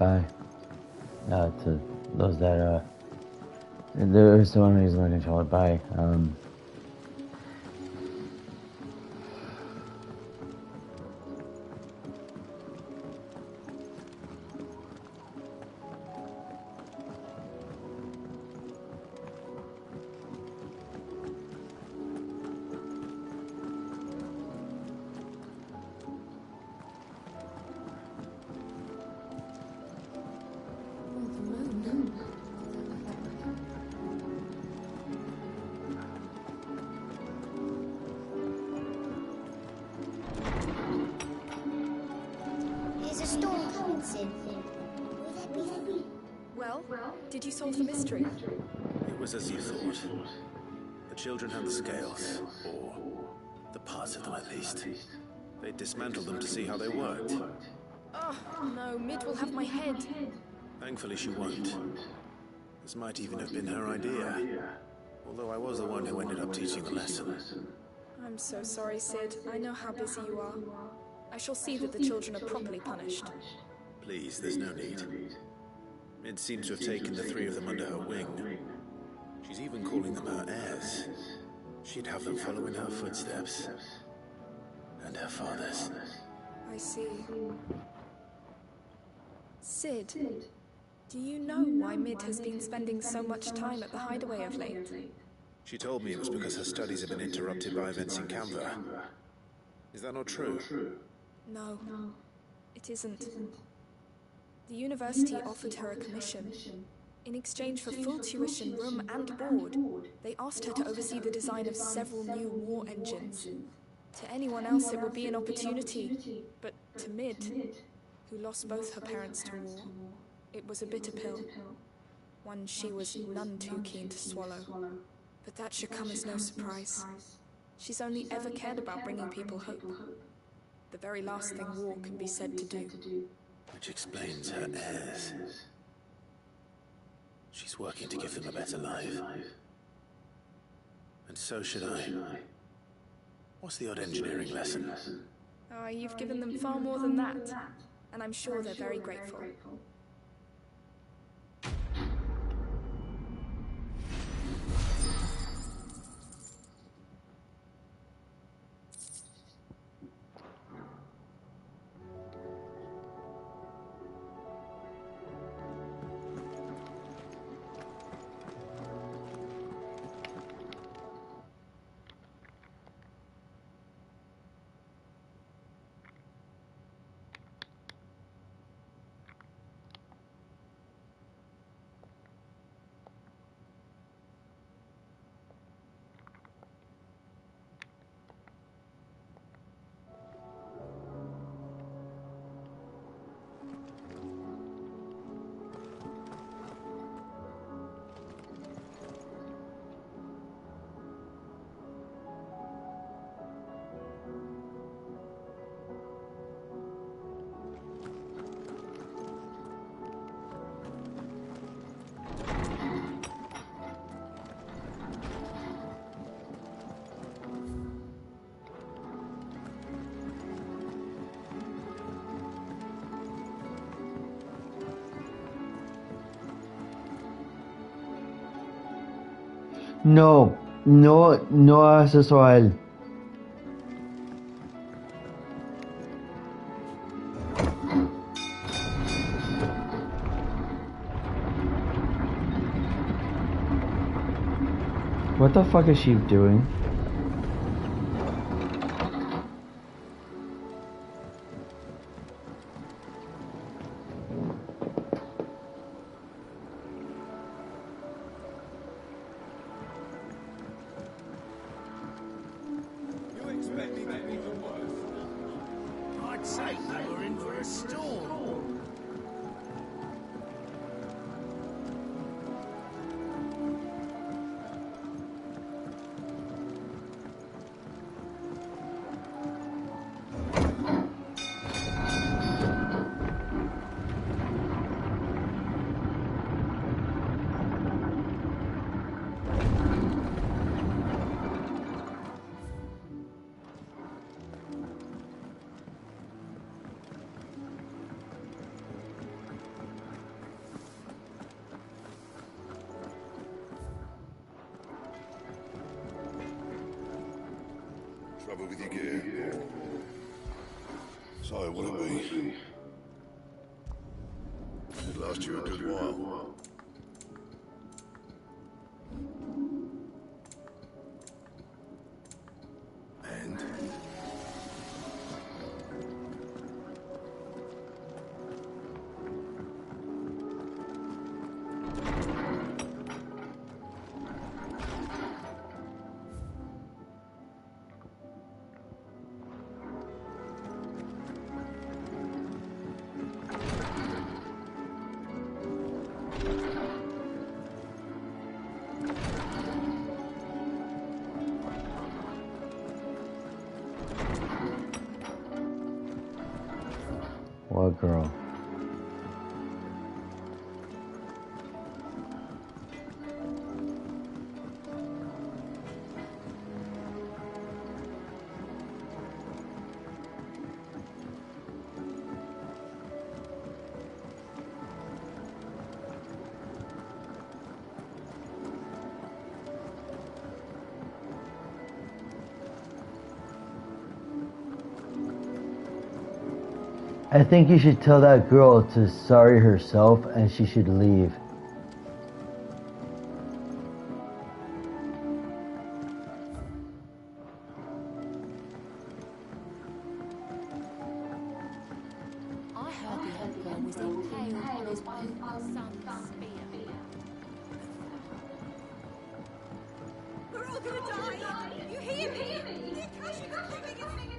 bye. To those that, there's someone who's not controlled by, There's a storm coming, Sid. Well, did you solve the mystery? It was as you thought. The children had the scales, or the parts of them at least. They dismantled them to see how they worked. Oh, no, Mid will have my head. Thankfully she won't. This might even have been her idea. Although I was the one who ended up teaching the lesson. I'm so sorry, Sid. I know how busy you are. I shall see that the children are properly punished. Please, there's no need. Mid seems to have taken the three of them under her wing. She's even calling them her heirs. She'd have them follow in her footsteps. And her father's. I see. Sid, do you know why Mid has been spending so much time at the hideaway of late? She told me it was because her studies have been interrupted by events in Canva. Is that not true? No, it isn't. The university offered her a commission. In exchange for full tuition, room and board, they asked her to oversee the design of several new war engines. To anyone else it would be an opportunity, but to Mid, who lost both her parents to war, it was a bitter pill. One she was none too keen to swallow. But that should come as no surprise. She's only ever cared about bringing people hope. The very last thing war can be said to do. Which explains her heirs. She's working to give them a better life. And so should I. What's the odd engineering lesson? Oh, you've given them far more than that. And I'm sure they're very grateful. No, no hagas eso a él. What the fuck is she doing? I'd say you were in for a storm. Cover with your gear. So, what'll it be? It'd last you a good while. And? What girl? I think you should tell that girl to sorry herself and she should leave. I heard the Emperor was impaled on his son's spear. We're all gonna die! You hear me? The Akashic are coming in!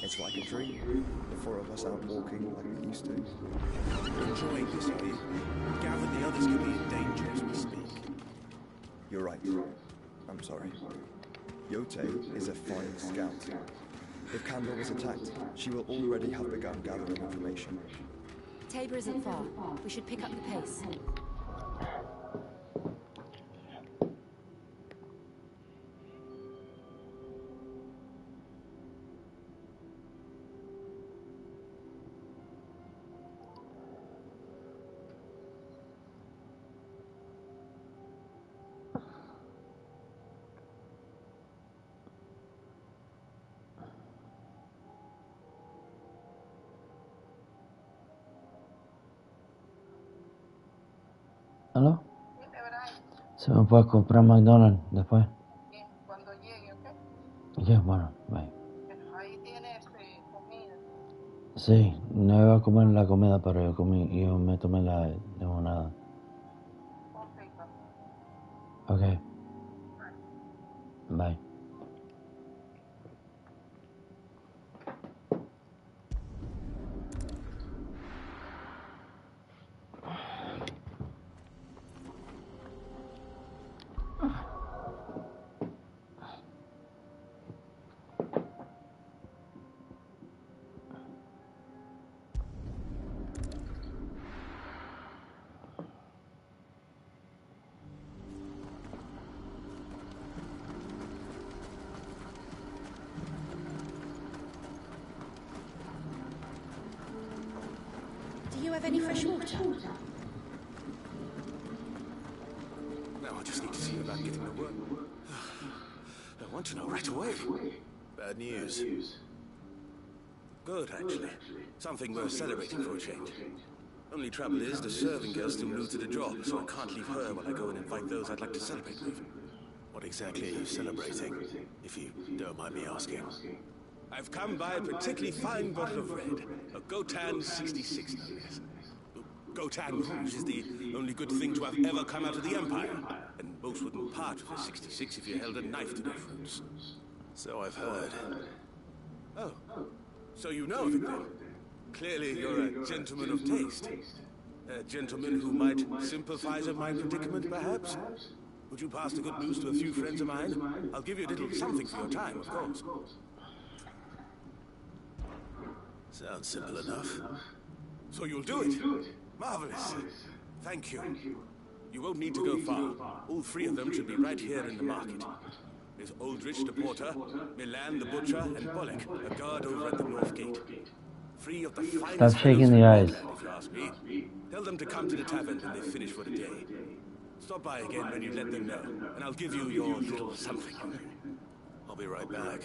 It's like a dream. The four of us out walking like we used to. You're enjoying this, are you? Gather the others could be in danger as we speak. You're right. I'm sorry. Yote is a fine scout. If Kandor was attacked, she will already have begun gathering information. Tabor isn't far. We should pick up the pace. ¿Aló? Se me puede comprar McDonald's después. Bien, cuando llegue, ¿ok? Ya, bueno, bye. Ahí tienes comida. Sí, no iba a comer la comida, pero yo me tomé la limonada. Ok, papá. Ok. Bye. Do you have any fresh water? No, I just need to see about getting to work. I want to know right away. Bad news. Good, actually. Something worth celebrating for a change. Only trouble is, the serving girl's still new to the job, so I can't leave her while I go and invite those I'd like to celebrate with. What exactly are you celebrating, if you don't mind me asking? I've come by a particularly fine bottle of red, a Gotan 66 no less. Gotan Rouge is the only good thing to have ever come out of the Empire, and most wouldn't part with a 66 if you held a knife to their throats. So I've heard. Oh, so you know of it then? Clearly you're a gentleman of taste. A gentleman who might sympathize with my predicament, perhaps? Would you pass the good news to a few friends of mine? I'll give you a little something for your time, of course. Sounds simple enough. So you'll do it? Marvelous. Thank you. You won't need to go far. All three of them should be right here in the market. There's Aldrich the porter, Milan the butcher, and Bolek, a guard over at the north gate. Three of the finest. Stop shaking the eyes. If you ask me. Tell them to come to the tavern when they finish for the day. Stop by again when you let them know, and I'll give you your little something. I'll be right back.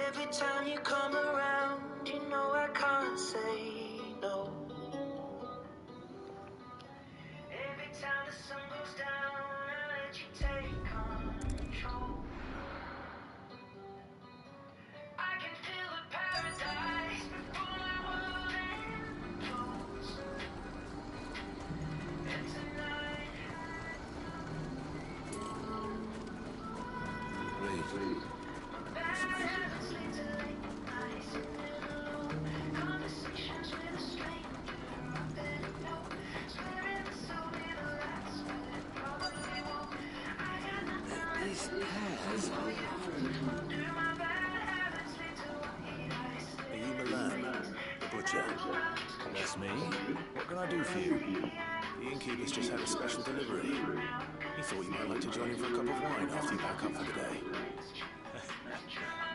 Every time you come around, you know I can't say no. Every time the sun goes down, I let you take control. I can feel the paradise before my world implodes. And tonight, Please. Are you Milan, the butcher? That's me. What can I do for you? The innkeeper's just had a special delivery. He thought you might like to join him for a cup of wine after you pack up for the day.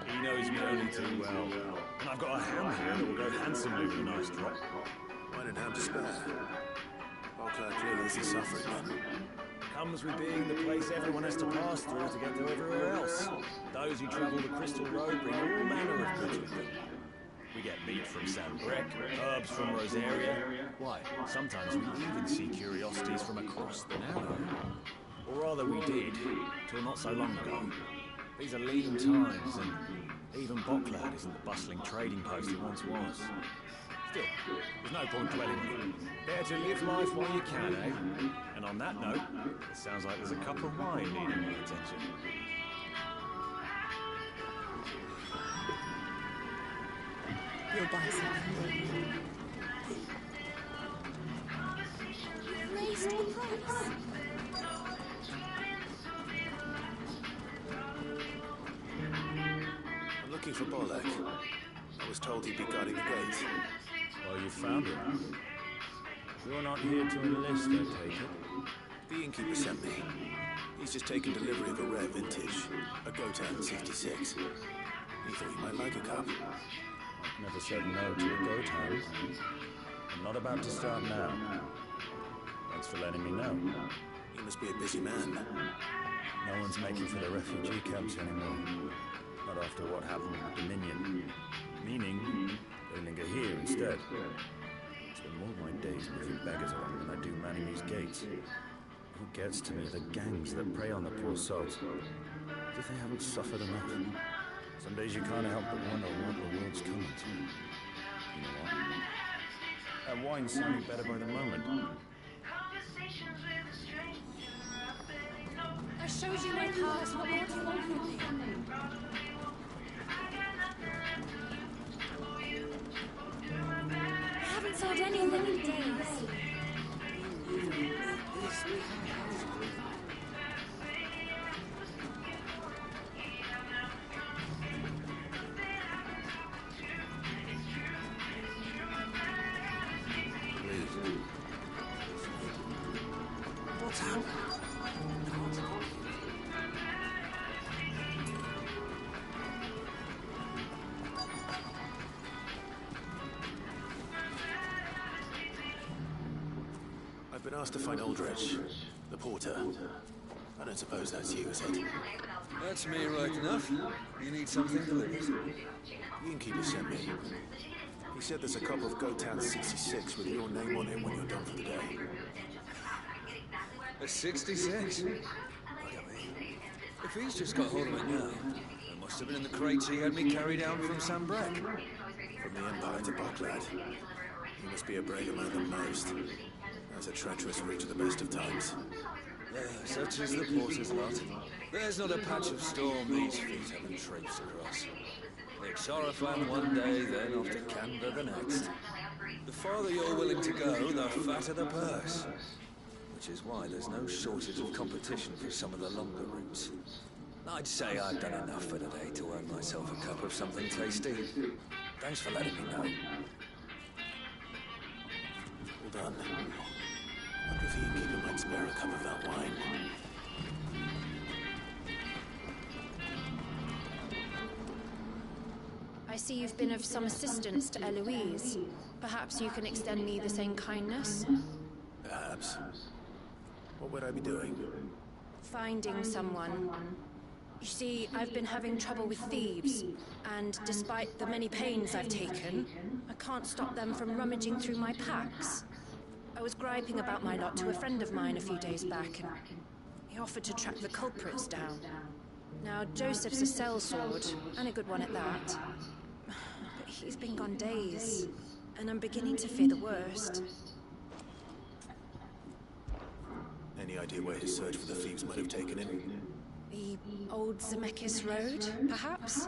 He knows me only too well. And I've got a ham here that will go handsomely with a nice drop. Wine and ham to spare. Beauclair clearly isn't suffering then. Comes with being the place everyone has to pass through to get to everywhere else. Those who travel the Crystal Road bring all manner of goods with them. We get meat from San Brec, herbs from Rosaria. Why, sometimes we even see curiosities from across the Narrow. Or rather we did, till not so long ago. These are lean times, and even Beauclair isn't the bustling trading post it once was. Still, there's no point dwelling on it. Better to live life while you can, eh? And on that note, it sounds like there's a cup of wine needing my attention. You'll buy something. You raised the price. I'm looking for Bolek. I was told he'd be guarding the gate. Well, you found him. You're not here to enlist, I take it. The innkeeper sent me. He's just taken delivery of a rare vintage, a Gotan 66. He thought you might like a cup. I've never said no to a Gotan. I'm not about to start now. Thanks for letting me know. He must be a busy man. No one's making for the refugee camps anymore. Not after what happened with the Dominion. Meaning, they linger here instead. I spend more of my days moving beggars around than I do manning these gates. What gets to me are the gangs that prey on the poor souls. As if they haven't suffered enough. Some days you can't help but wonder what the world's coming to. You know what? That wine's sounding better by the moment. I showed you my cards. What more do you want from me? I've been asked to find Aldrich, the porter. I don't suppose that's you, is it? That's me right enough. You need something delivered. The innkeeper sent me. He said there's a copy of Gotown 66 with your name on it when you're done for the day. A 66? Look at me. If he's just got hold of it now, it must have been in the crates he had me carry down from Sambrek. From the Empire to Boklad. He must be a braver man than most. That's a treacherous route to the best of times. Such is the porter's lot. There's not a patch of storm these feet haven't traipsed across. Take Sorafan one day, then off to Canada the next. The farther you're willing to go, the fatter the purse. Which is why there's no shortage of competition for some of the longer routes. I'd say I've done enough for today to earn myself a cup of something tasty. Thanks for letting me know. Well done. Wonder if the innkeeper might spare a cup of that wine. I see you've been of some assistance to Eloise. Perhaps you can extend me the same kindness? Perhaps. What would I be doing? Finding someone. You see, I've been having trouble with thieves, and despite the many pains I've taken, I can't stop them from rummaging through my packs. I was griping about my lot to a friend of mine a few days back, and he offered to track the culprits down. Now, Joseph's a sellsword, and a good one at that. But he's been gone days, and I'm beginning to fear the worst. Any idea where his search for the thieves might have taken him? The old Zemeckis Road, perhaps?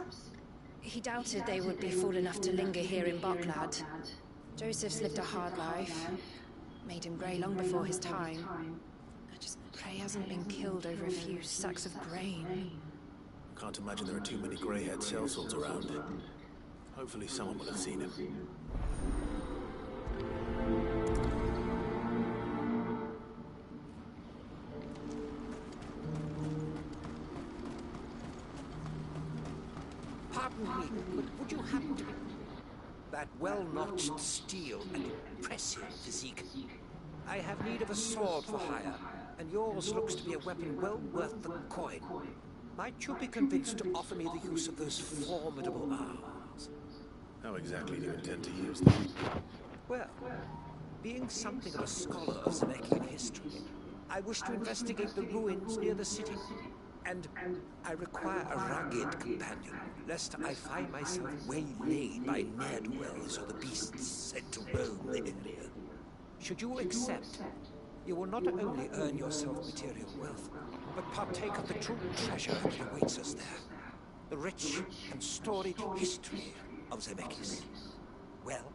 He doubted they would be fool enough to linger here in Boklad. Joseph's lived a hard life. Made him grey long before his time. I just pray he hasn't been killed over a few sacks of grain. Can't imagine there are too many grey-haired sellswords around. Hopefully someone will have seen him. Pardon me, but would you happen to be... That well-notched steel and impressive physique. I have need of a sword for hire, and yours looks to be a weapon well worth the coin. Might you be convinced to offer me the use of those formidable arms? How exactly do you intend to use them? Well, being something of a scholar of Zemeckis history, I wish to investigate the ruins near the city. And I require a rugged companion, lest I find myself waylaid by ne'er-do-wells or the beasts sent to roam the area. Should you accept, you will not only earn yourself material wealth, but partake of the true treasure that awaits us there. The rich and storied history of Zemeckis. Well,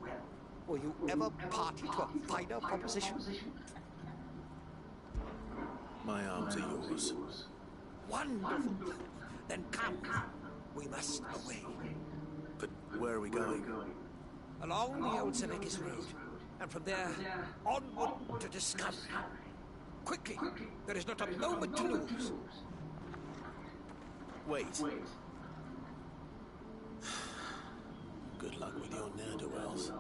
will you ever party to a finer proposition? My arms are yours. Wonderful. Then come. We must away. But where are we going? Along the old Zemeckis Road. And from there, onward to discovery. Quickly. There is not a moment to lose. Wait. Good luck with your ne'er-do-wells.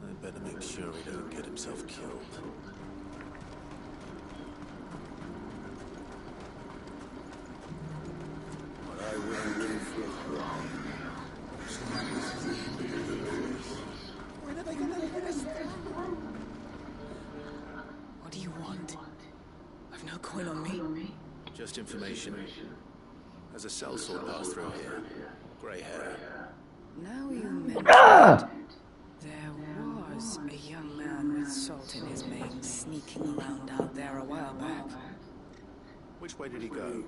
I'd better make sure he doesn't get himself killed. But I will live for crime. When are they gonna let us down? What do you want? I've no coin on me. Just information. There's a sellsword passed through here. Grey hair. Now you mention it, there was a young man with salt in his mane sneaking around out there a while back. Which way did he go?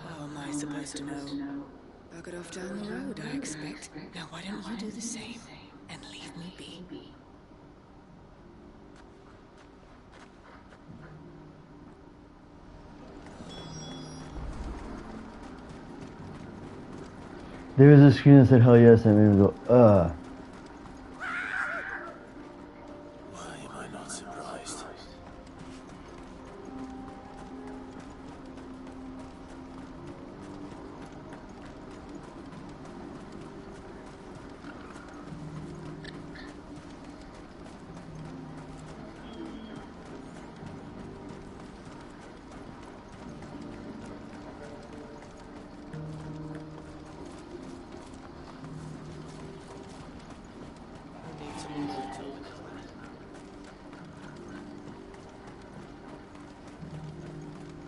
How am I supposed to know? Buggered off down the road, I expect. Now why don't you do the same and leave me be? There was a screen that said hell yes, and made me go, ugh. Why am I not surprised?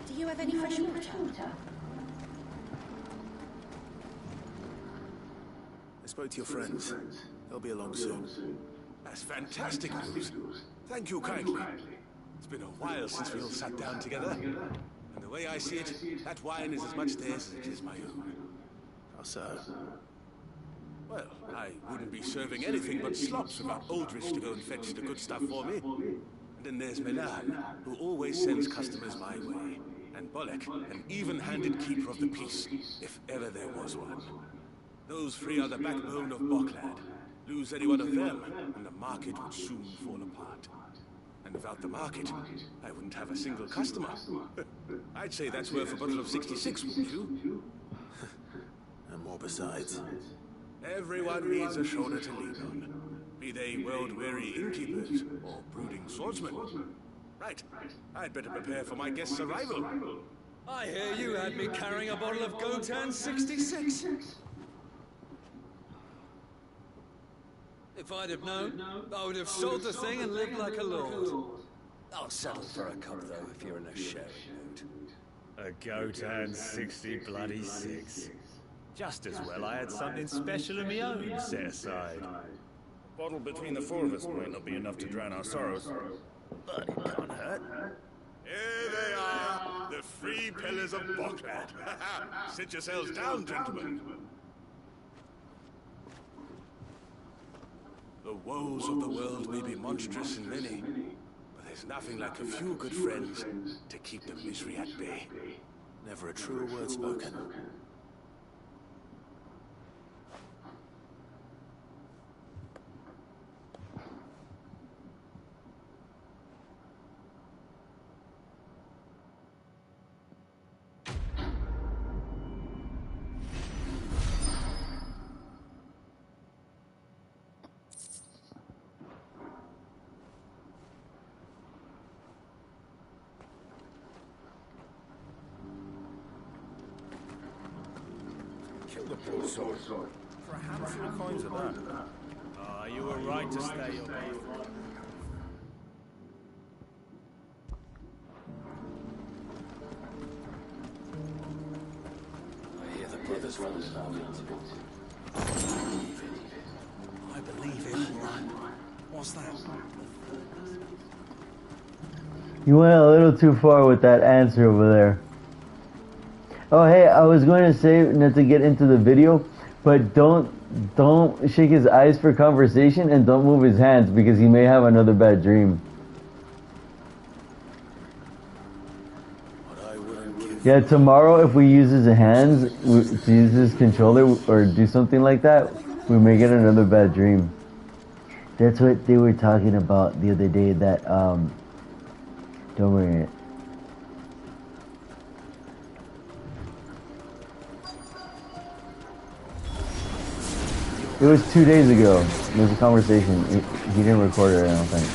Do you have any fresh water? I spoke to your friends. They'll be along soon. That's fantastic news. Thank you kindly. It's been a while since we all sat down together. And the way I see it, that wine is as much theirs as it is my own. How so? Well, I wouldn't be serving anything but slops without Aldrich to go and fetch the good stuff for me. And then there's Milan, who always sends customers my way. And Bolek, an even-handed keeper of the peace, if ever there was one. Those three are the backbone of Boklad. Lose any one of them, and the market would soon fall apart. And without the market, I wouldn't have a single customer. I'd say that's worth a bottle of 66, wouldn't you? And more besides. Everyone needs a shoulder to lean on. Be they world-weary innkeepers or brooding swordsmen. Right. I'd better prepare for my guest's arrival. I hear you had me carrying a bottle of Gotan 66. If I'd have known, I would have sold the thing and lived like a lord. I'll settle for a cup, though, if you're in a sharing mood. A Gotan 60 bloody 6. Just as well I had something special of my own set aside. A bottle between the four of us might not be enough to drown our sorrows, but it can't hurt. Here they are, the three pillars of Boklad. Sit yourselves down, gentlemen. The woes of the world may be monstrous and many, but there's nothing like a few good friends to keep the misery at bay. Never a truer word spoken. Kill the poor soul. For a handful of coins of that. Ah, you were right to stay your ground. I hear the brothers run as well. I believe him. What's that? You went a little too far with that answer over there. Oh, hey, I was going to say not to get into the video, but don't shake his eyes for conversation and don't move his hands because he may have another bad dream. Yeah, tomorrow if we use his hands to use his controller or do something like that, we may get another bad dream. That's what they were talking about the other day, that don't worry. It was 2 days ago. It was a conversation. He didn't record it, I don't think.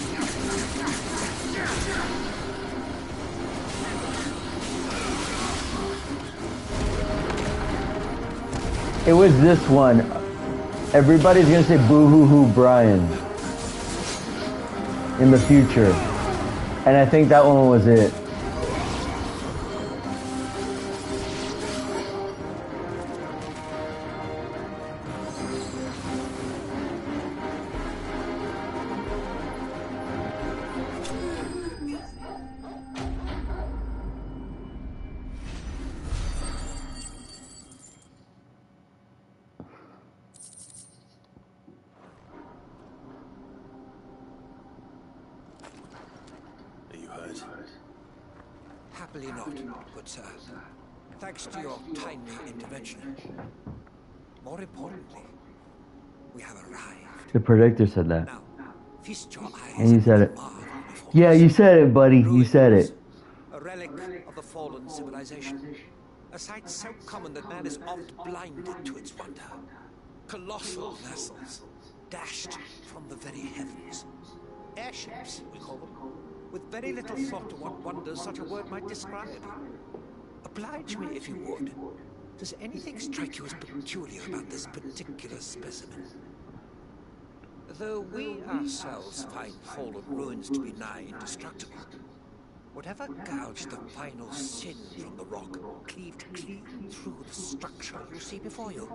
It was this one. Everybody's gonna say boo-hoo-hoo Brian in the future. And I think that one was it. Happily not, good sir. Thanks to your timely intervention. more importantly, we have arrived. The predictor said that. Now, feast your eyes And you said it. on the marvel before Yeah, us. you said it, buddy. You said it. A relic of the fallen civilization. A sight so common that man is oft blinded to its wonder. Colossal vessels, dashed from the very heavens. Airships, we call them. With very little thought to what wonders such a word might describe. Oblige me if you would. Does anything strike you as peculiar about this particular specimen? Though we ourselves find fallen ruins to be nigh indestructible, whatever gouged the final sin from the rock cleaved clean through the structure you see before you.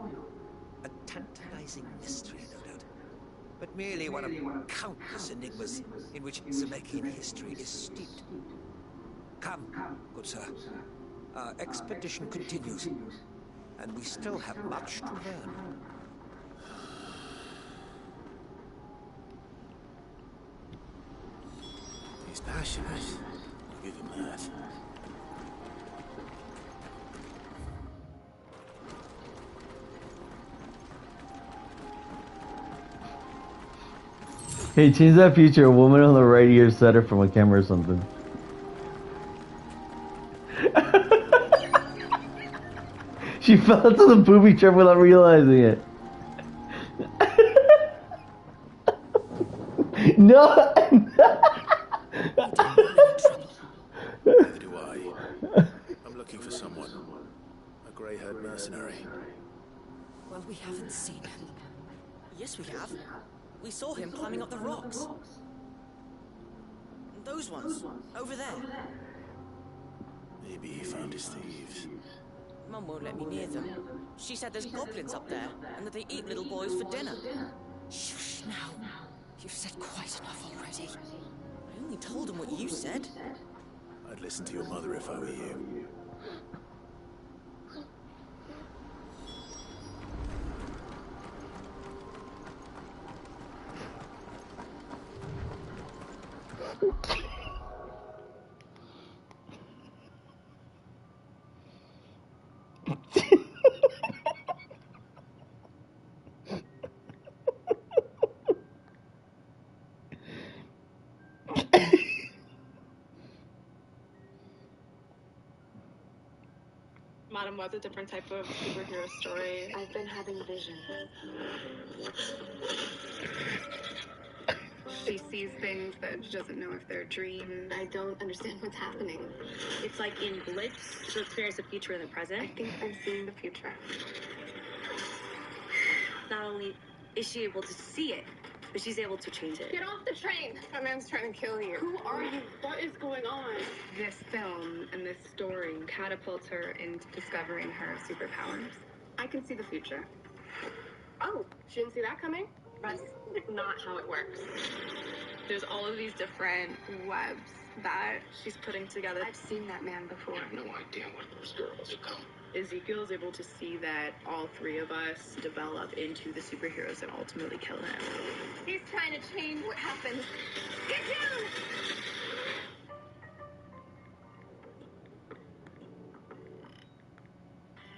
A tantalizing mystery, no doubt, but merely one of countless enigmas in which Zemeckis history is steeped. Come, good sir. Our expedition continues, and we still have much to learn. He's passionate. I'll give him that. Hey, change that feature. A woman on the right ear set her from a camera or something. She fell into the booby trap without realizing it. No! Neither do I. I'm looking for someone. A grey-haired mercenary. Well, we haven't seen him. Yes, we have. We saw him climbing up the rocks. Those ones, over there. Maybe he found his thieves. Mum won't let me near them. She said there's goblins up there, and that they eat little boys for dinner. Shush now. You've said quite enough already. I only told him what you said. I'd listen to your mother if I were you. Madam was a different type of superhero story. I've been having a vision. She sees things that she doesn't know if they're dreams. I don't understand what's happening. It's like in Blitz, she'll experience the future and the present. I think I'm seeing the future. Not only is she able to see it, but she's able to change it. Get off the train! That man's trying to kill you. Who are you? What is going on? This film and this story catapults her into discovering her superpowers. I can see the future. Oh, she didn't see that coming? That's not how it works. There's all of these different webs that she's putting together. I've seen that man before. I have no idea what those girls have come. Ezekiel's able to see that all three of us develop into the superheroes that ultimately kill him. He's trying to change what happens. Get down!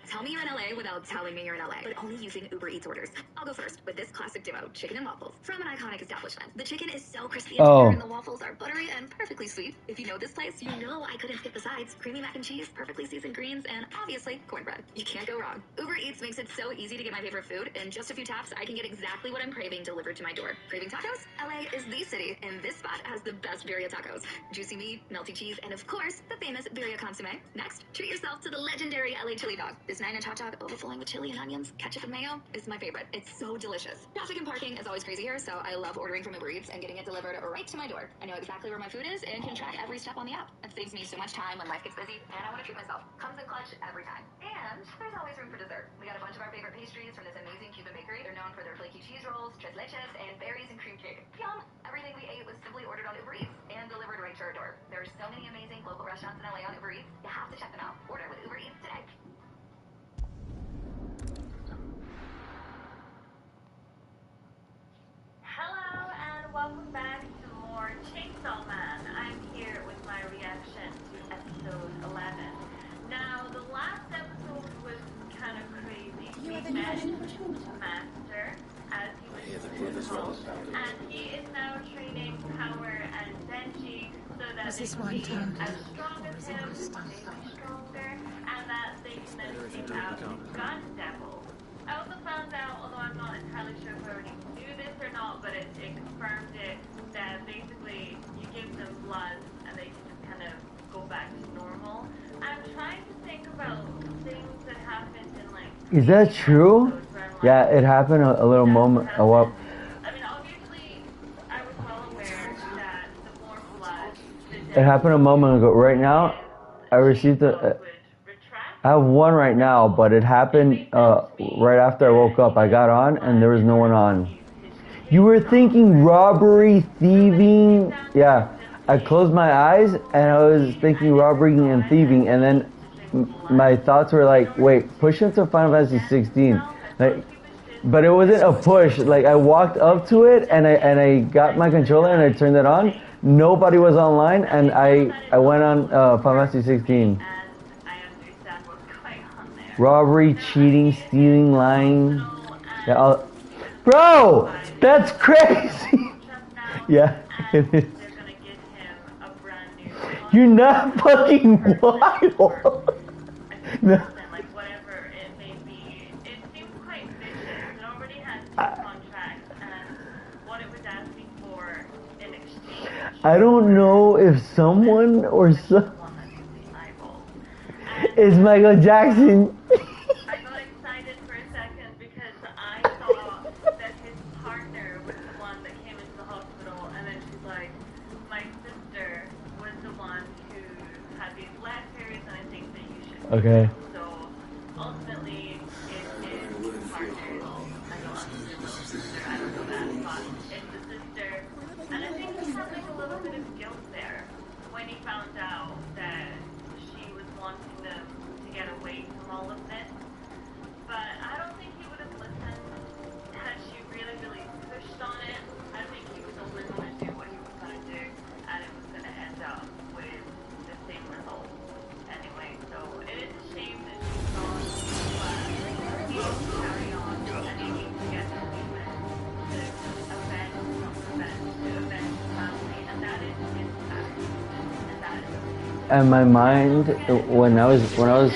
Tell me you're in LA without telling me you're in LA, but only using Uber Eats orders. I'll go first with this classic duo, chicken and waffles, from an iconic establishment. The chicken is so crispy and tender, and the waffles are buttery and perfectly sweet. If you know this place, you know I couldn't skip the sides. Creamy mac and cheese, perfectly seasoned greens, and obviously cornbread. You can't go wrong. Uber Eats makes it so easy to get my favorite food. In just a few taps, I can get exactly what I'm craving delivered to my door. Craving tacos? LA is the city, and this spot has the best birria tacos. Juicy meat, melty cheese, and of course, the famous birria consomme. Next, treat yourself to the legendary LA chili dog. This 9-inch hot dog overflowing with chili and onions, ketchup and mayo is my favorite. It's so delicious. Traffic and parking is always crazy here, so I love ordering from Uber Eats and getting it delivered right to my door. I know exactly where my food is and can track every step on the app. It saves me so much time when life gets busy, and I want to treat myself. Comes in clutch every time. And there's always room for dessert. We got a bunch of our favorite pastries from this amazing Cuban bakery. They're known for their flaky cheese rolls, tres leches, and berries and cream cake. Yum! Everything we ate was simply ordered on Uber Eats and delivered right to our door. There are so many amazing local restaurants in LA on Uber Eats. You have to check them out. Order with Uber Eats today. Hello and welcome back to more Chainsaw Man. I'm here with my reaction to episode 11. Now, the last episode was kind of crazy. master, as he was called, and he is now training Power and Denji so that they can be as strong as him, maybe stronger, and that they can then take out God Devil. I also found out, although I'm not entirely sure if I already knew this or not, but it confirmed it, that basically you give them blood and they can just kind of go back to normal. I'm trying to think about things that happened in like... Is that true? Yeah, it happened a little moment. I mean, obviously, I was well aware that the more blood... It happened a moment ago. Right now, I received a... I have one right now, but it happened right after I woke up. I got on and there was no one on. You were thinking robbery, thieving. Yeah, I closed my eyes and I was thinking robbery and thieving, and then my thoughts were like, wait, push into Final Fantasy 16. Like, but it wasn't a push. Like, I walked up to it and I got my controller and I turned it on. Nobody was online and I went on Final Fantasy 16. Robbery, cheating, stealing, lying. Yeah, bro, that's crazy. Yeah, it is. You're not fucking wild. No. I don't know if someone or some... It's Michael Jackson. I got excited for a second because I thought that his partner was the one that came into the hospital, and then she's like, my sister was the one who had these black berries, and I think that you should. Okay. So ultimately, it is his partner. I don't know that, but it's the sister, and I think he had like a little bit of guilt there when he found out that she was wanting them to get away from all of this. But I don't think he would have listened had she really, really pushed on it. I think he was only going to do what he was going to do, and it was going to end up with the same result anyway. So it is a shame that she's gone, but he needs to carry on, and he needs to get the demon to avenge his family, and that is his act. And that is And my mind, when I was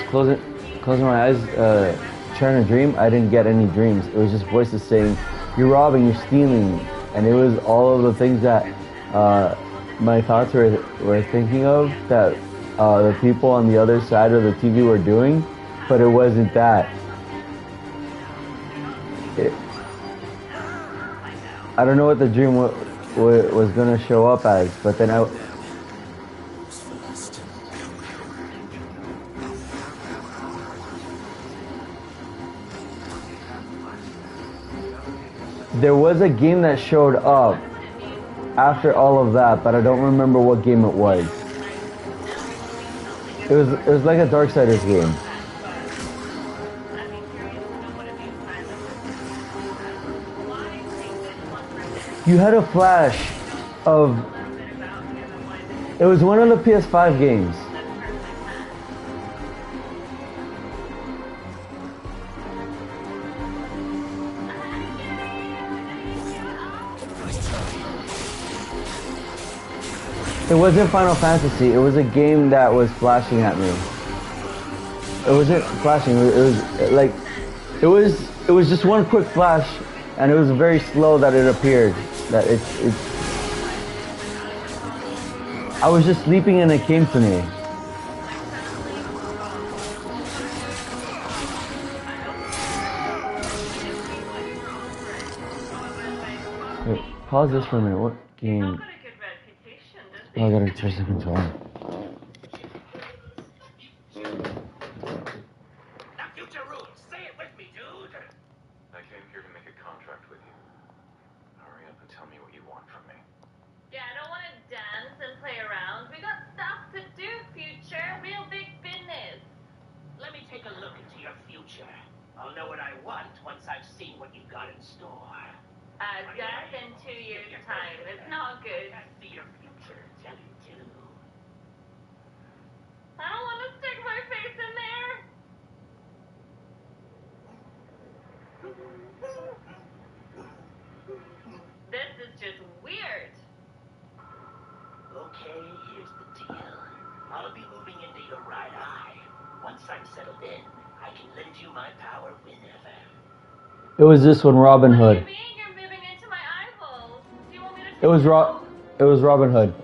closing my eyes, trying to dream, I didn't get any dreams. It was just voices saying, "You're robbing, you're stealing," and it was all of the things that my thoughts were thinking of that the people on the other side of the TV were doing, but it wasn't that. I don't know what the dream was gonna show up as, but then there was a game that showed up after all of that, but I don't remember what game it was. It was like a Darksiders game. You had a flash of... It was one of the PS5 games. It wasn't Final Fantasy. It was a game that was flashing at me. It wasn't flashing. It was like it was just one quick flash, and it was very slow that it appeared. That it. I was just sleeping and it came to me. Wait, pause this for a minute. What game? Oh, I gotta touch the controller. Now, Future Rules, say it with me, dude! I came here to make a contract with you. Hurry up and tell me what you want from me. Yeah, I don't want to dance and play around. We got stuff to do, Future. Real big business. Let me take a look into your future. I'll know what I want once I've seen what you've got in store. Death in 2 years' time. It's not good. See your future, tell you too. I don't want to stick my face in there. This is just weird. Okay, here's the deal. I'll be moving into your right eye. Once I'm settled in, I can lend you my power whenever. It was this one, Robin Hood. What do you mean you're moving into my eyeballs? Do you want me to It was Robin Hood.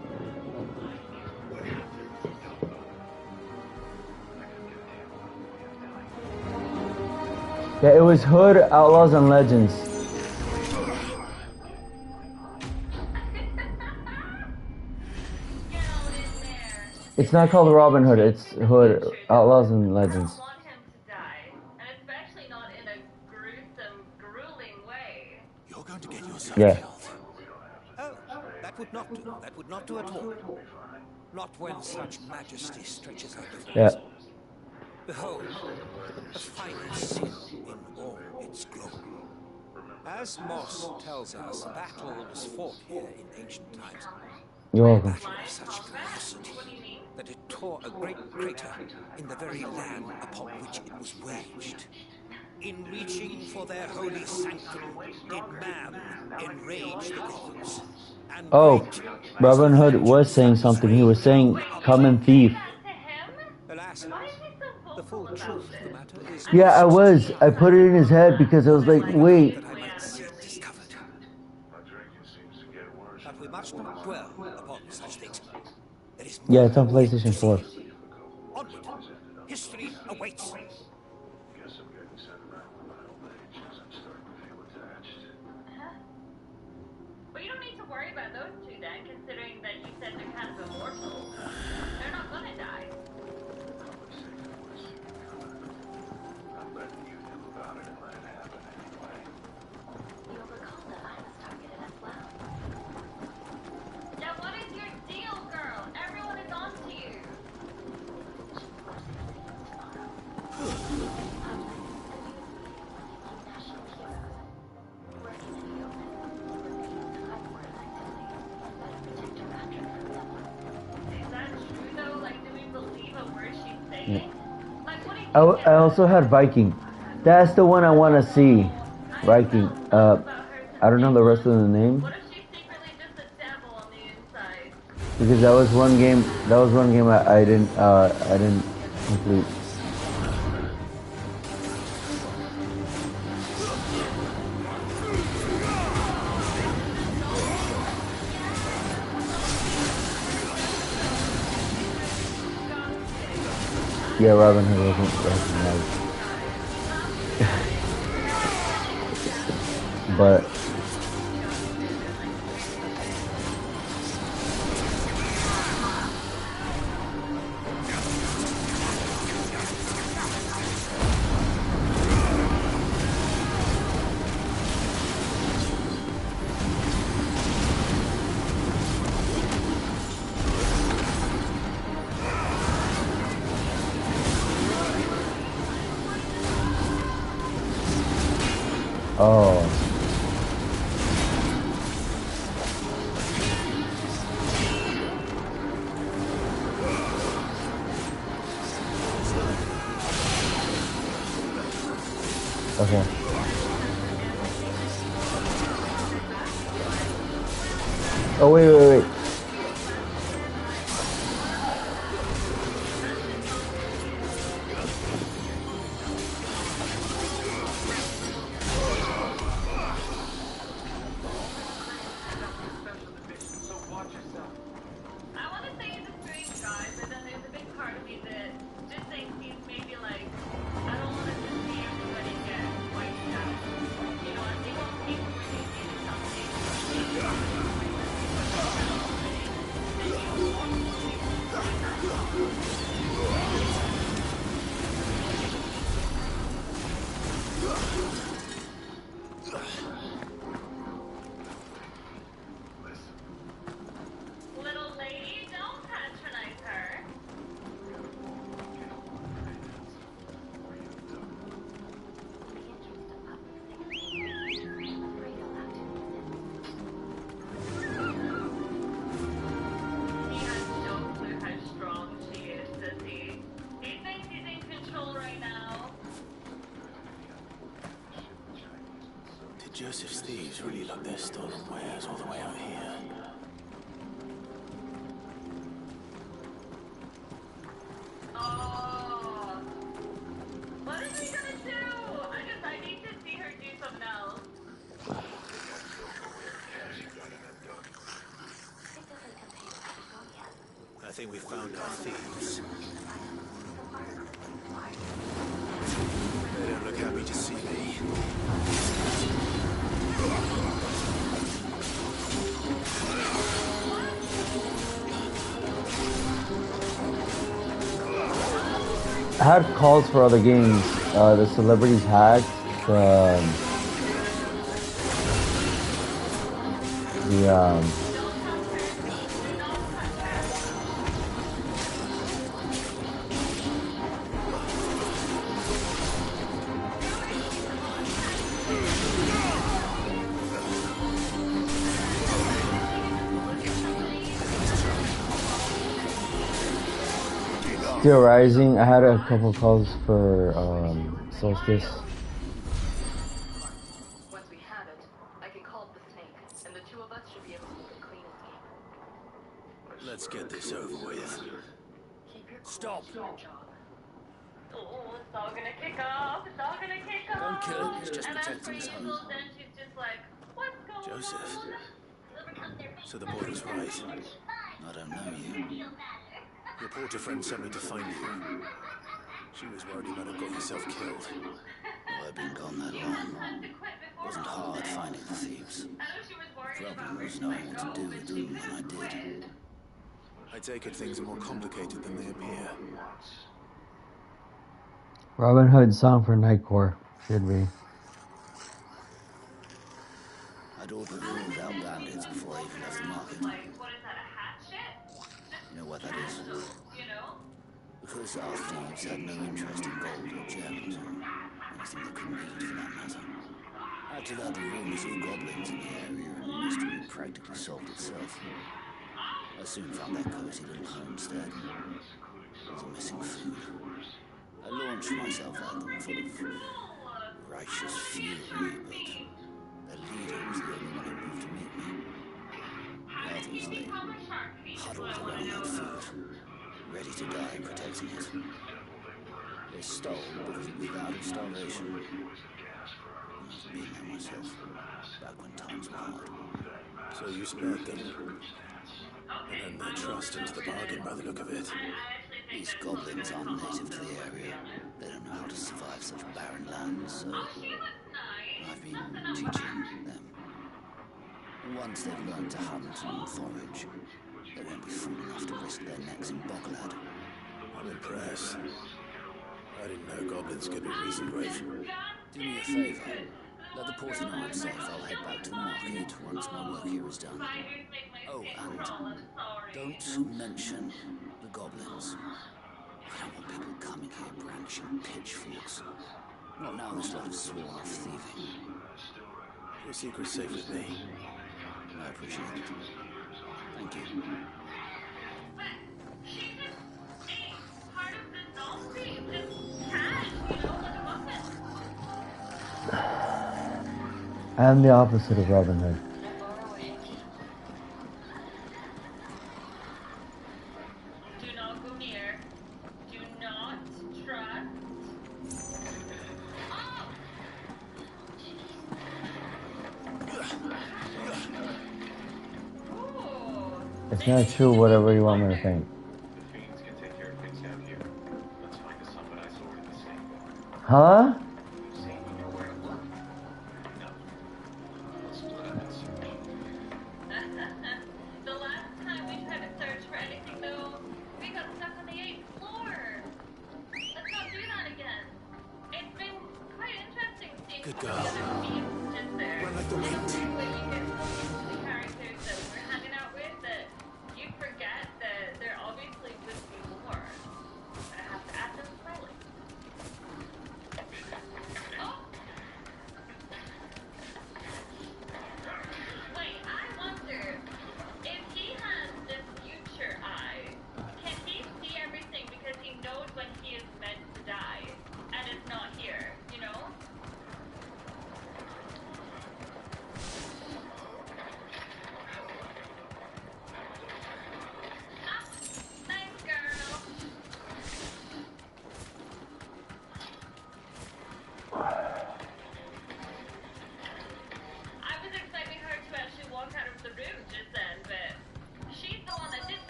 Yeah, it was Hood, Outlaws and Legends. It's not called Robin Hood, it's Hood, Outlaws and Legends. I don't want him to die, and especially not in a gruesome, grueling way. You're going to get yourself Yeah. killed. Oh, that would not do. That would not do at all. Not when such majesty stretches out before Yeah. us. Behold, the final sin in all its glory. As Moss tells us, battle was fought here in ancient times. You're welcome. Battle of such ferocity that it tore a great crater in the very land upon which it was waged. In reaching for their holy sanctum, did man enrage the gods. And Oh, Robin Hood was saying something. He was saying, "Come and thief." Alas, the full truth of the matter is Yeah, I was. I put it in his head because I was like, wait. that I might see it discovered. But we must not dwell upon such things. There is Yeah, it's on PlayStation 4. onward. History awaits. But you don't need to worry about those two then, considering that you said they're kind of immortal. They're not gonna die. Yeah, what is your deal, girl? Everyone is on to you. Is that true though? Like, do we believe a word she's saying? Like, what do you I also had Viking. That's the one I want to see. Viking. I don't know the rest of the name. Because that was one game. That was one game I didn't complete. Yeah, Robin Hood wasn't recognized. But oh. Okay. Oh, wait. I want to say he's a straight guy, but then there's a big part of me that just thinks he's maybe like, I don't want to just see everybody get wiped out. You know, I think most people when they see something, Joseph's thieves really lug their stolen wares all the way out here. Oh. What is he gonna do? I need to see her do something else. I think we found our thieves. They don't look happy to see me. I had calls for other games. The Celebrities Hacked, Steel Rising. I had a couple calls for Solstice. Once we have it, I can call the snake, and the two of us should be able to make a clean escape. Let's get this over with. Stop! Oh, it's all gonna kick off. It's all gonna kick off. Don't kill him, he's just and protecting his home. Then she's just like, what's going Joseph. on? So the boy was right. I don't know you. Your porter friend sent me to find you. She was worried you might have got yourself killed. Well, I've been gone that long. It wasn't hard finding the thieves. The problem was knowing what to do with them when I did. I take it things are more complicated than they appear. Robin Hood song for Nightcore. Should be. I'd all but ruled out bandits before I even left the market. You know what that is? Because our thieves had no interest in gold or gems, or anything that couldn't eat for that matter. Add to that the rumors of goblins in the area, and the mystery practically solved itself. I soon found that cozy little homestead. There was a missing food. I launched myself at them full of righteous fury, but their leader was the only one who moved to meet me. The others, they huddled around that food, ready to die protecting it. They stole because it was out of starvation. I've been there myself, back when times were hard. So you spared them. And earned their trust into the bargain by the look of it. These goblins aren't native to the area. They don't know how to survive such barren lands, so I've been teaching them. And once they've learned to hunt and forage, they won't be fool enough to risk their necks in Bogglad. I'm impressed. I didn't know goblins could be reasoned with. Do me a favor. Let the porter know I'm safe. I'll head back to the market once my work here is done. Oh, and don't mention the goblins. I don't want people coming here brandishing pitchforks. Not now there's a lot of sworn-off thieving. Your secret's safe with me. I appreciate it. Thank you. I'm the opposite of Robin Hood. Do not go near. Do not trust. It's not true, whatever you want me to think. Huh? The last time we tried to search for anything, though, we got stuck on the 8th floor. Let's not do that again. It's been quite interesting seeing Good the girl. other teams just there. Run like the wind. When you get so used to the characters that we're hanging out with that you forget that there obviously could be more. But I have to act them slowly. Oh! Wait, I wonder if he has the future eye. Can he see everything because he knows when he is meant to die and is not here, you know?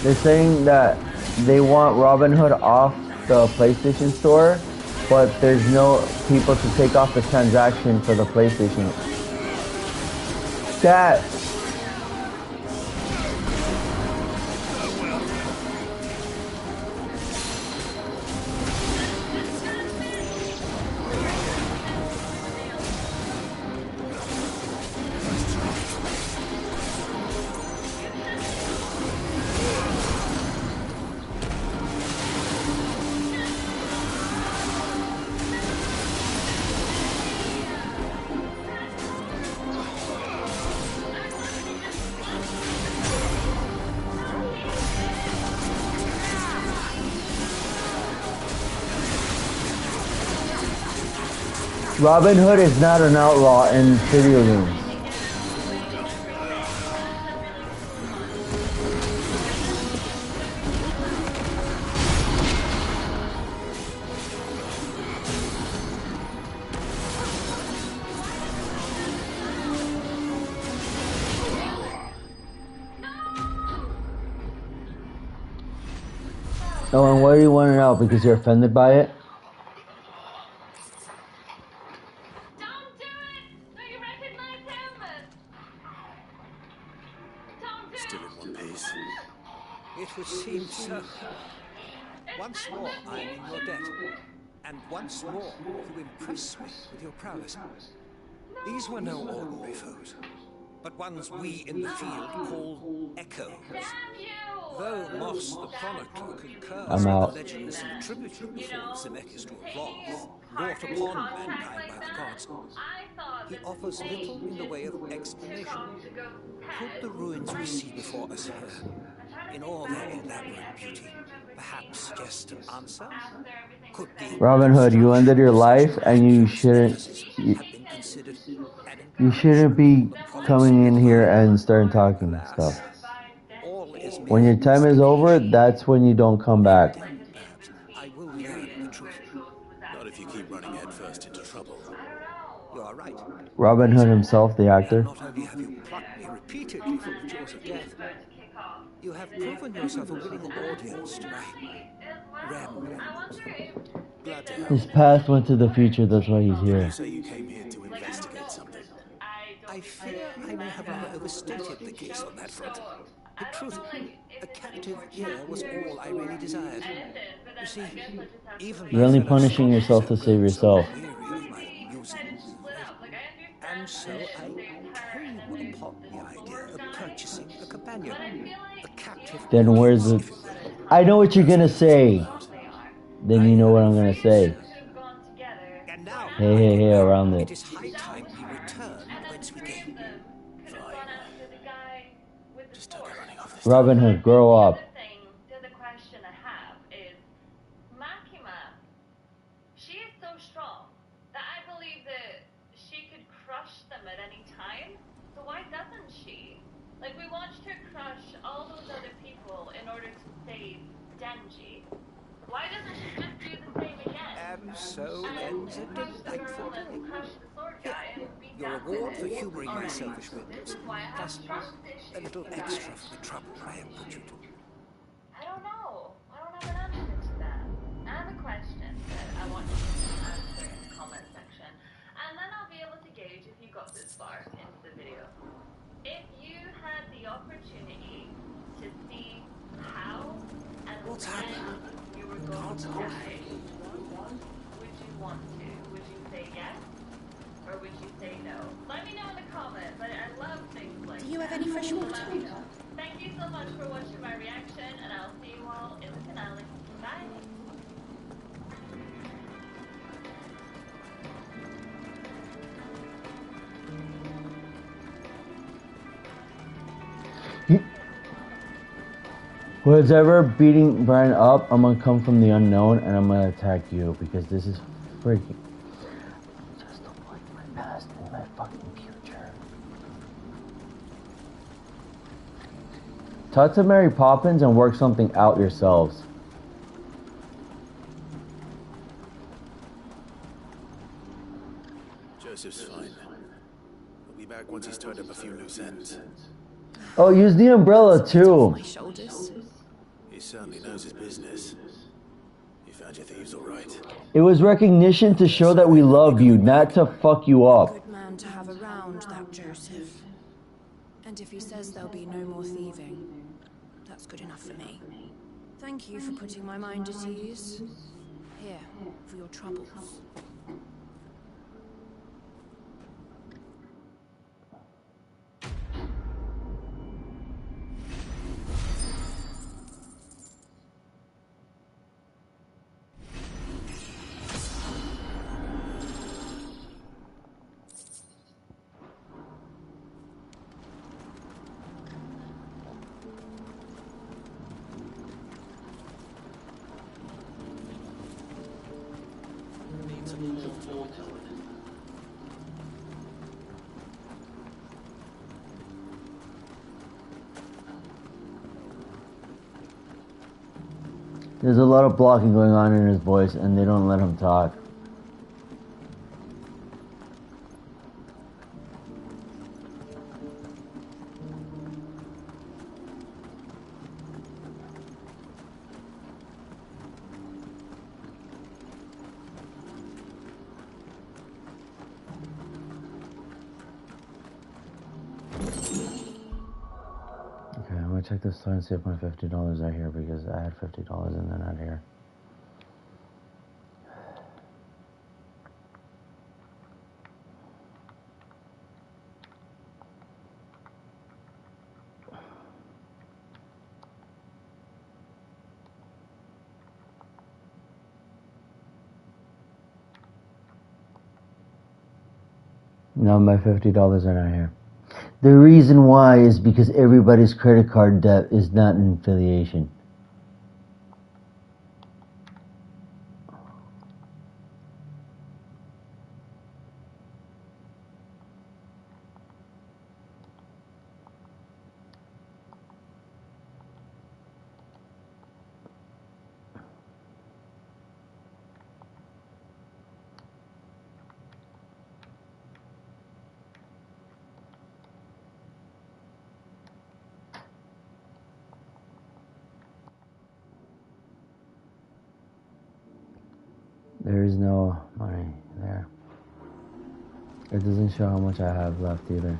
They're saying that they want Robin Hood off the PlayStation Store, but there's no people to take off the transaction for the PlayStation. That. Robin Hood is not an outlaw in video games. Oh, and why do you want it out? Because you're offended by it? Still in one piece. It would seem so. Once more, I am in your debt. And once more, you impress me with your prowess. These were no ordinary foes, but ones we in the field call echoes. Though Moss the Chronicler concurs with the legends and tributary before Zemeckis to Wrath, brought upon mankind by the gods, he offers little in the way of explanation. Could the ruins we see before us here, in all their elaborate beauty, perhaps suggest an answer? Could the Robin Hood, you ended your life, and you shouldn't be coming in here and starting talking and stuff. When your time is over, that's when you don't come back. I will learn the truth. Not if you keep running headfirst into trouble. You are right. Robin Hood himself, the actor. Not only have you plucked me repeatedly from the jaws of death, you have proven yourself a willing audience to my ramblings. His past went to the future, that's why he's here. You say you came here to investigate something. I fear I may have rather overstated the case on that front. The truth, a captive ear was all I really desired. You see, even You're only punishing yourself to save yourself. And so I came upon the idea of purchasing a companion. A captive. Then where's the... I know what you're gonna say. Then you know what I'm gonna say. Hey, around it. It is high time we return whence we came. Robin Hood, grow up. The other question I have is, Makima, she is so strong that I believe that she could crush them at any time. So why doesn't she? Like, we watched her crush all those other people in order to save Denji. Why doesn't she just do the same again? And so ends a delightful day. Your reward for humoring my selfish whims, plus a little extra for the trouble I have put you to. I don't know. I don't have an answer to that. I have a question that I want you to answer in the comment section, and then I'll be able to gauge if you got this far into the video. If you had the opportunity to see how and when you were going to die, would you want to? Would you say yes? Or would you say no? Let me know in the comments. I love things like that. Do you have any fresh water? Let me know. Thank you so much for watching my reaction, and I'll see you all in the finale. Bye! Whoever's ever beating Brian up, I'm gonna come from the unknown and I'm gonna attack you because this is freaking... Just don't like my past and my fucking future. Talk to Mary Poppins and work something out yourselves. Joseph's fine. We'll be back once he's tied up a few loose ends. Oh, use the umbrella too. My shoulders. He certainly knows his business. You found your thieves all right. It was recognition to show that we love you, not to fuck you up. Good man to have around, that Joseph. And if he says there'll be no more thieving, that's good enough for me. Thank you for putting my mind at ease. Here, for your troubles. There's a lot of blocking going on in his voice, and they don't let him talk. Check this store and see if my $50 are here, because I had $50 and they're not here. No, my $50 are not here. The reason why is because everybody's credit card debt is not an affiliation. There is no money there. It doesn't show how much I have left either.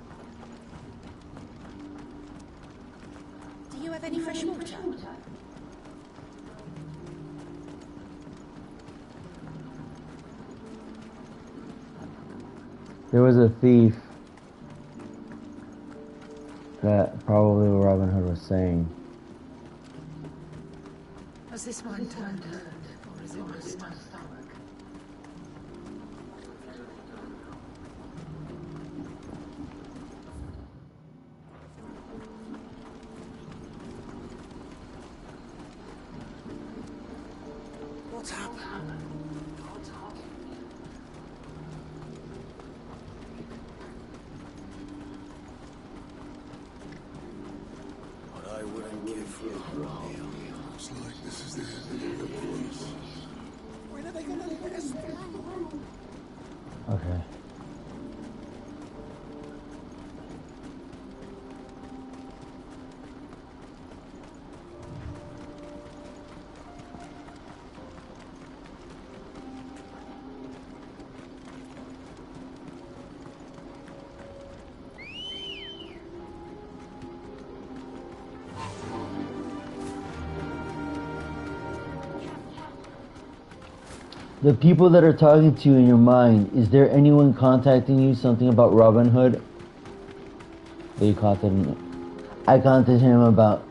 Do you have any fresh water? There was a thief that probably what Robin Hood was saying. Has this one turned, or is it my stomach? What's happened? What I wouldn't give for a meal. Looks like this is the end of the place. When are they gonna let us through? Okay. The people that are talking to you in your mind, is there anyone contacting you something about Robin Hood? That you contacted him? I contacted him about...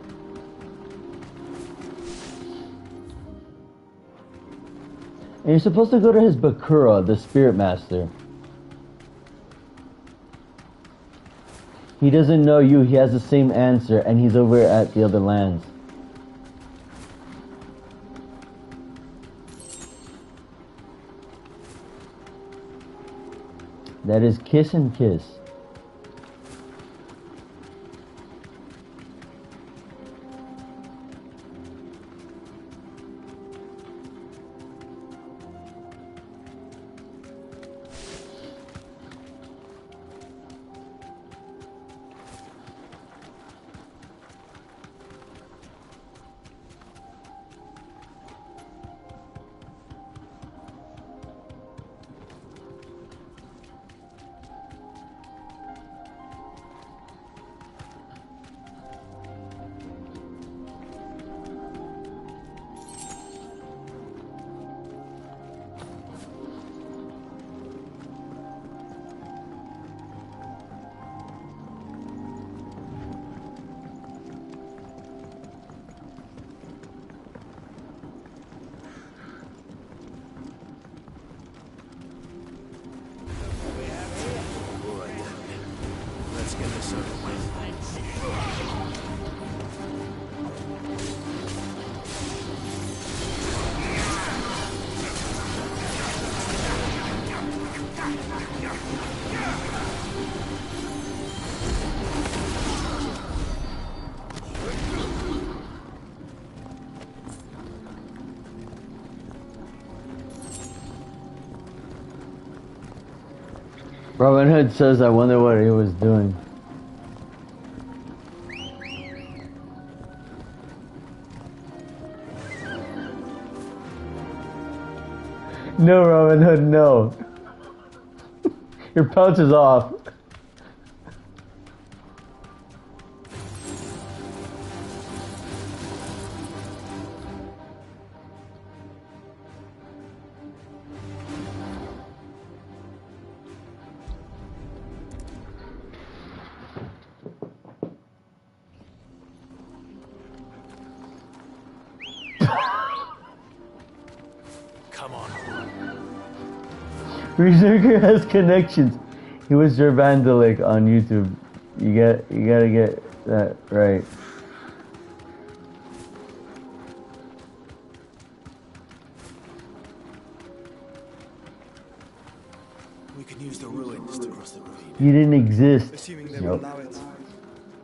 And you're supposed to go to his Bakura, the Spirit Master. He doesn't know you, he has the same answer, and he's over at the other lands. That is Kiss and Kiss. Robin Hood says, I wonder what he was doing. No, Robin Hood, no. Your pouch is off. Come on. Berserker has connections. He was Jervandalik on YouTube. You gotta get that right. We can use the ruins to cross the ravine. You didn't exist. Assuming they will allow it.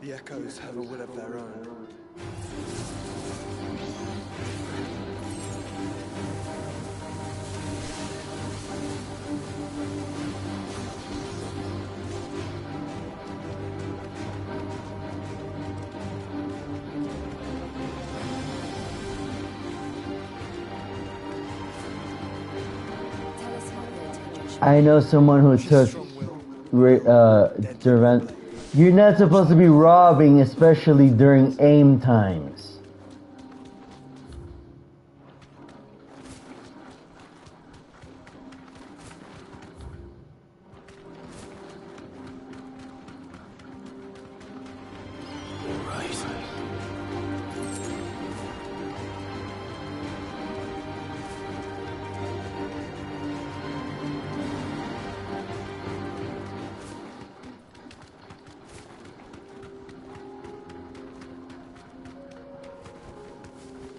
The echoes have a will of their own. I know someone who took Jervand. You're not supposed to be robbing, especially during aim times.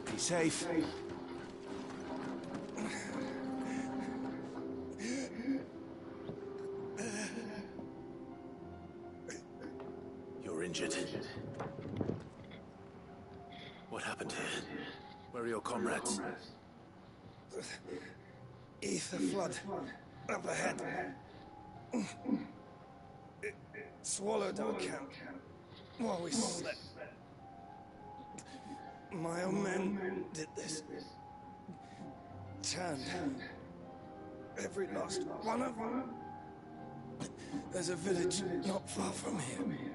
Be safe. You're injured. What happened here? Where are your comrades? Ether flood. Up ahead. It swallowed our camp while we slept. My own men did this. Turned every last one of them. There's a village not far from here.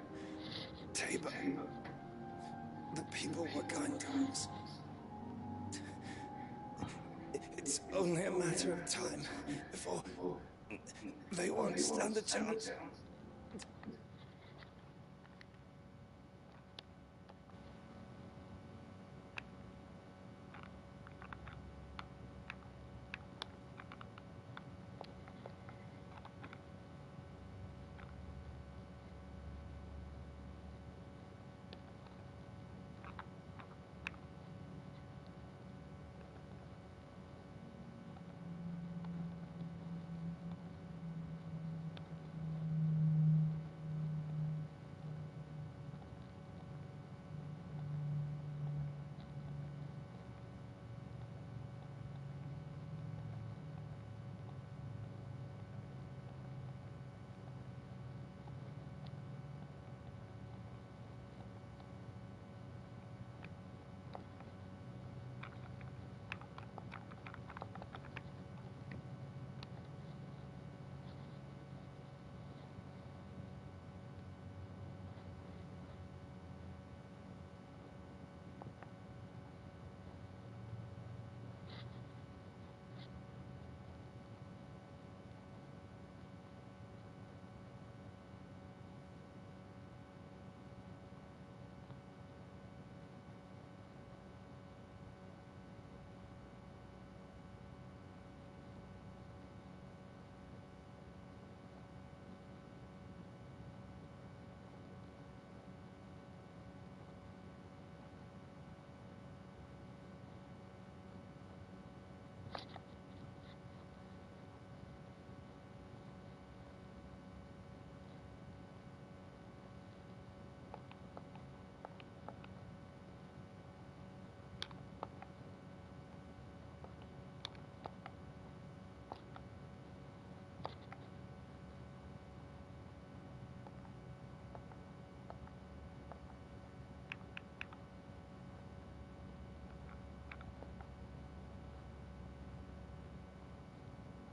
Tabor. The people were kind to us. It's only a matter of time before they won't stand a chance.